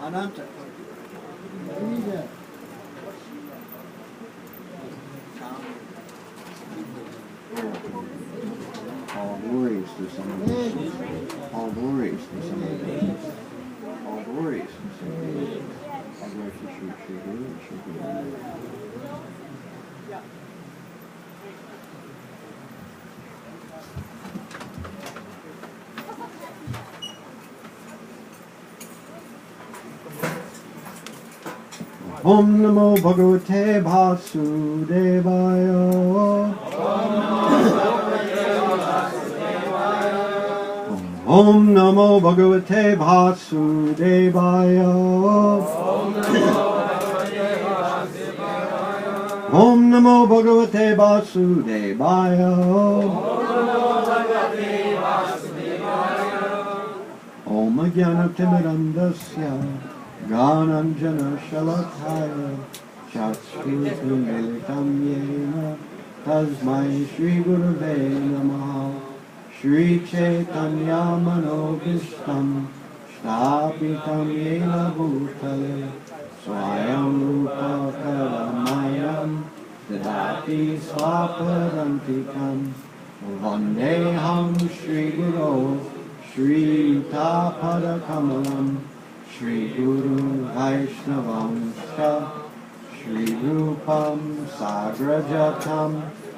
Ananta. All glories to somebody. All glories to somebody. All glories to somebody. All glories to Shri Guru and Shri Guru. Om Namo Bhagavate Vasudevaya. Om Namo Bhagavate Vasudevaya. Om Namo Bhagavate Vasudevaya. Om Jnanatimidandasya Gananjana Shalakaya Chakshutrumilitam Yena Tasmai Shri Gurave Namaha Shri Chaitanya Manobhishtam Shtapitam Yena Bhutale Swayam Rupa Karamayam Dadati Swapadantikam Vandeham Shri Guru Shri Tapada Kamalam Shri Guru Vaishnavam Shri Rupam Sagrajatam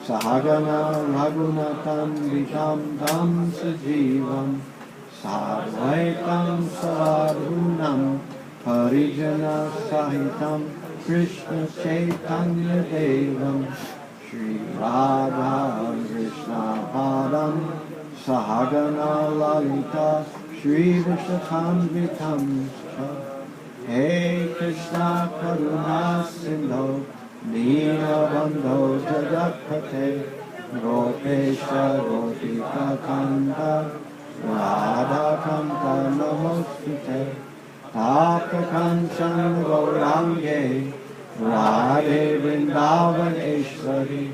Sahagana Raghunatam Vitam Tam Sajivam Sadvaitam Sadhunam Parijana Sahitam Krishna Chaitanya Devam Shri Radha Krishna Padam Sahagana Lalita Shri Vishakam Hey Krishna Karuna Sindho Dina Bandho Jagapate Gopesha Gopika Kanta Radha Kanta Namostute Tapa Kanchan Gaurange Radhe Vrindavan Eshwari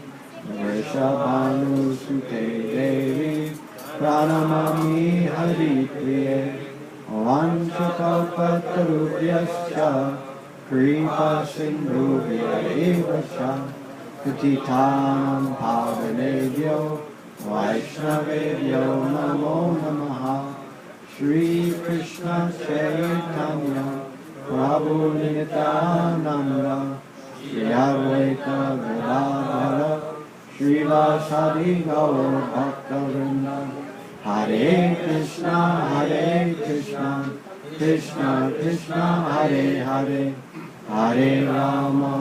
Vrishabhanu Sute Devi Pranamami Hari Priye Vanchakalpatarubhyascha Kripa Sindhubhya Evacha Patitanam Pavanebhyo Vaishnavebhyo Namo Namaha Shri Krishna Chaitanya Prabhu Nityananda Shri Advaita Gadadhara Srila Sadi Gaur Bhakta Hare Krishna, Krishna Krishna, Hare Hare, Hare Rama,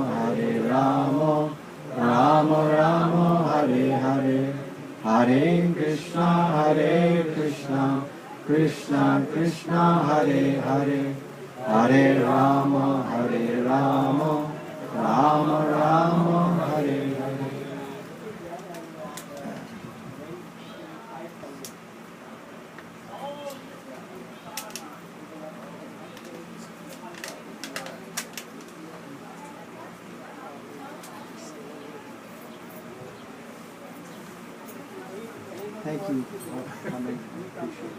Rama Rama, Hare Hare, Hare Krishna, Krishna Krishna, Hare Hare, Hare Rama, Rama Rama, Hare Hare. Thank you for coming. Appreciate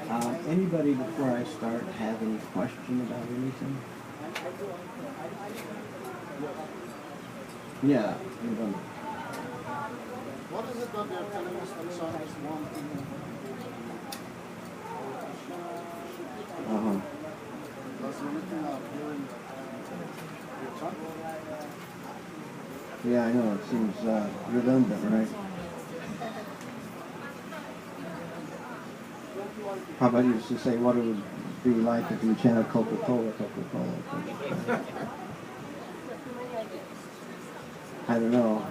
it. Anybody before I start have any question about anything? Yeah. What is it that they're telling us that song is one thing? That's the only thing I'm hearing your tongue. Yeah, I know. It seems redundant, right? Prabhupada used to say what it would be like if you chanted Coca-Cola, Coca-Cola, Coca-Cola. I don't know.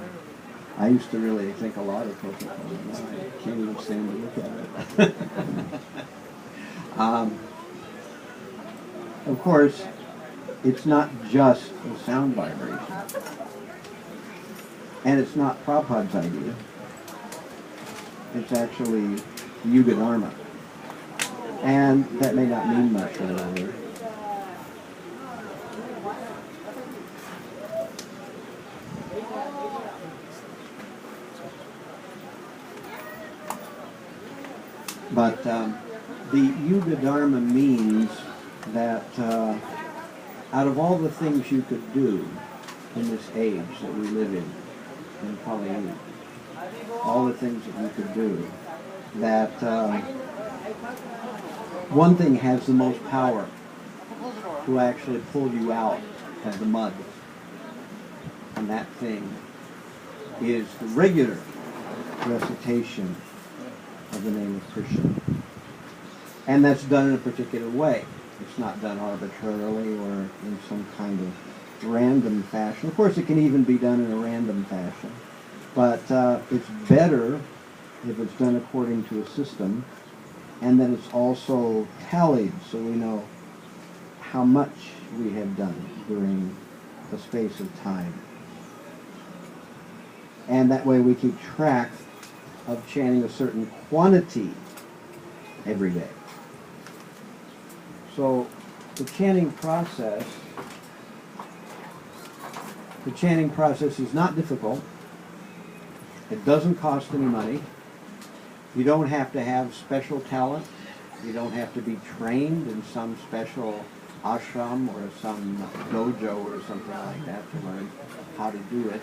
I used to really think a lot of Coca-Cola. Now I can't even stand to look at it. Of course, it's not just a sound vibration. And it's not Prabhupada's idea. It's actually Yuga Dharma. And that may not mean much for the word. But The Yuga Dharma means that out of all the things you could do in this age that we live in Kali Yuga, all the things that you could do, that one thing has the most power to actually pull you out of the mud. And that thing is the regular recitation of the name of Krishna. And that's done in a particular way. It's not done arbitrarily or in some kind of random fashion. Of course, it can even be done in a random fashion. But it's better if it's done according to a system, and that it's also tallied so we know how much we have done during the space of time. And that way we keep track of chanting a certain quantity every day. So the chanting process is not difficult. It doesn't cost any money. You don't have to have special talent. You don't have to be trained in some special ashram or some dojo or something like that to learn how to do it.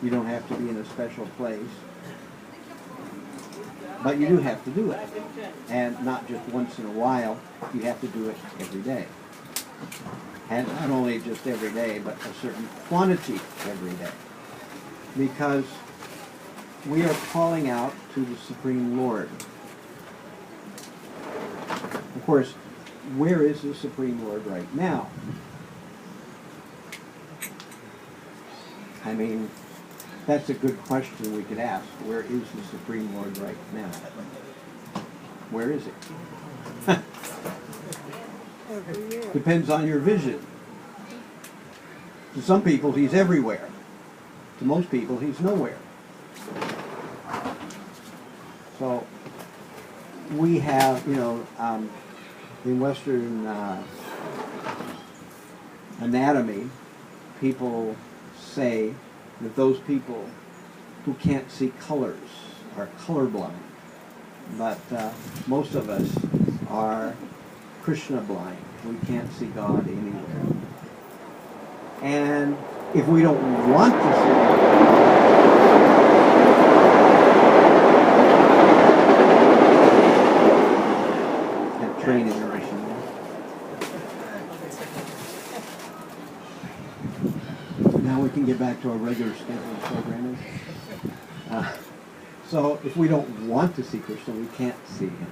You don't have to be in a special place. But you do have to do it. And not just once in a while, you have to do it every day. And not only just every day, but a certain quantity every day. Because we are calling out to the Supreme Lord. Of course, where is the Supreme Lord right now? I mean, that's a good question we could ask. Where is the Supreme Lord right now? Where is he? Depends on your vision. To some people, he's everywhere. To most people, he's nowhere. So, we have, in Western anatomy, people say that those people who can't see colors are colorblind. But most of us are Krishna blind. We can't see God anywhere. And if we don't want to see that training mission. Now we can get back to our regular scheduled programming. So if we don't want to see Krishna, we can't see him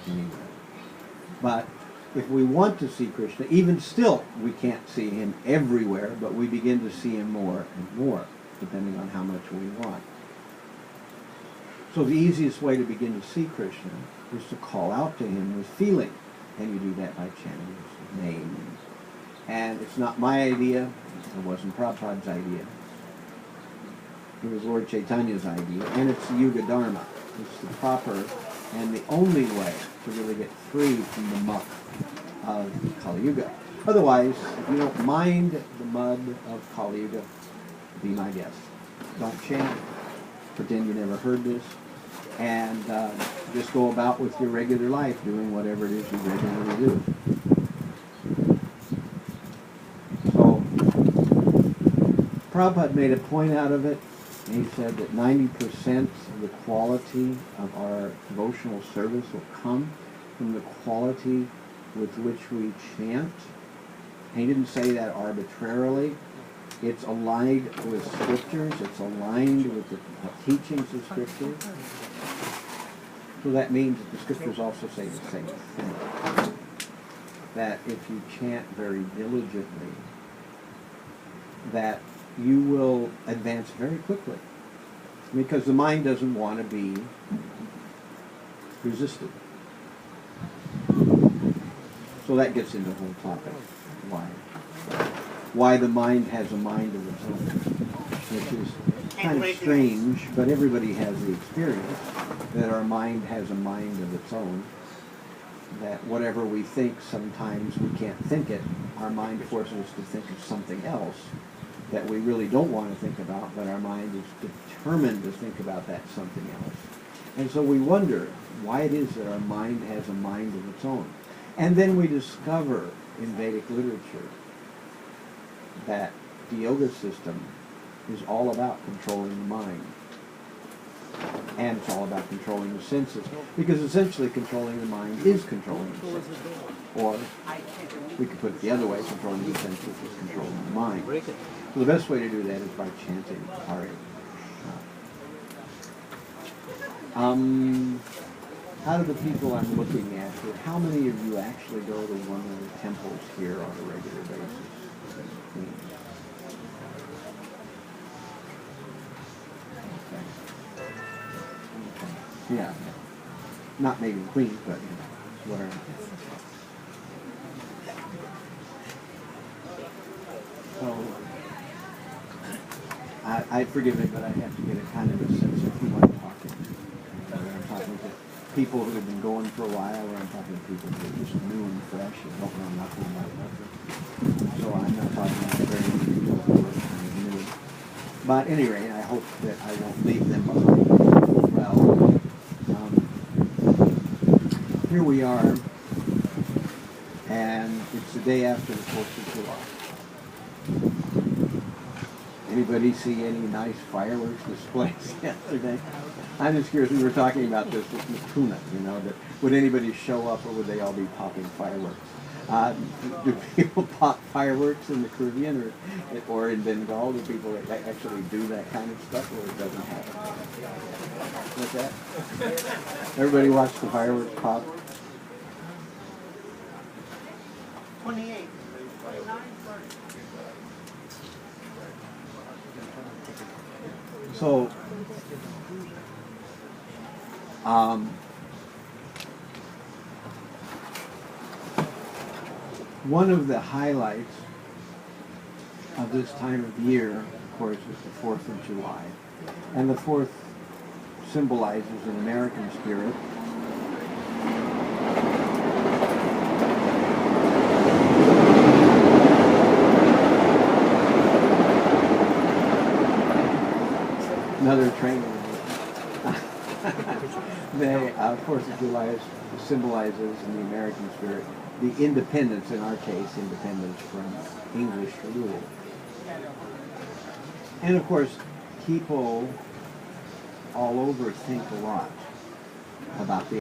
anywhere. But if we want to see Krishna, even still, we can't see him everywhere, but we begin to see him more and more, depending on how much we want. So the easiest way to begin to see Krishna is to call out to him with feeling. And you do that by chanting his name. And it's not my idea. It wasn't Prabhupada's idea. It was Lord Chaitanya's idea. And it's the Yuga Dharma. It's the proper and the only way to really get free from the muck of Kali Yuga. Otherwise, if you don't mind the mud of Kali Yuga, be my guest. Don't chant. Pretend you never heard this. And just go about with your regular life doing whatever it is you regularly do. So, Prabhupada made a point out of it. He said that 90% of the quality of our devotional service will come from the quality with which we chant. And he didn't say that arbitrarily. It's aligned with scriptures. It's aligned with the teachings of scriptures. So that means that the scriptures also say the same thing. That if you chant very diligently, that you will advance very quickly. Because the mind doesn't want to be resisted. So that gets into the whole topic. Why the mind has a mind of its own. Which is kind of strange, but everybody has the experience that our mind has a mind of its own. That whatever we think, sometimes we can't think it. Our mind forces us to think of something else that we really don't want to think about, but our mind is determined to think about that something else. And so we wonder why it is that our mind has a mind of its own. And then we discover in Vedic literature that the yoga system is all about controlling the mind. And it's all about controlling the senses. Because essentially controlling the mind is controlling the senses. Or we could put it the other way, controlling the senses is controlling the mind. So the best way to do that is by chanting Hare. Out of the people I'm looking at here, how many of you actually go to one of the temples here on a regular basis? Yeah. Not maybe Queens, but where. So, I forgive me, but I have to get a kind of a sense of who I'm talking to. Whether I'm talking to people who have been going for a while, or I'm talking to people who are just new and fresh and don't know nothing about nothing. So I'm not talking to very many people who are kind of new. But at any rate, I hope that I won't leave them behind. Well, here we are, and it's the day after the 4th of July. Anybody see any nice fireworks displays yesterday? I'm just curious, we were talking about this with Tuna, that would anybody show up or would they all be popping fireworks? Do people pop fireworks in the Caribbean or in Bengal? Do people actually do that kind of stuff, or it doesn't happen? What's that? Everybody watch the fireworks pop? 28. So, one of the highlights of this time of year, of course, is the 4th of July. And the 4th symbolizes an American spirit. Another train. The 4th of July symbolizes in the American spirit the independence, in our case, independence from English rule. And of course, people all over think a lot about the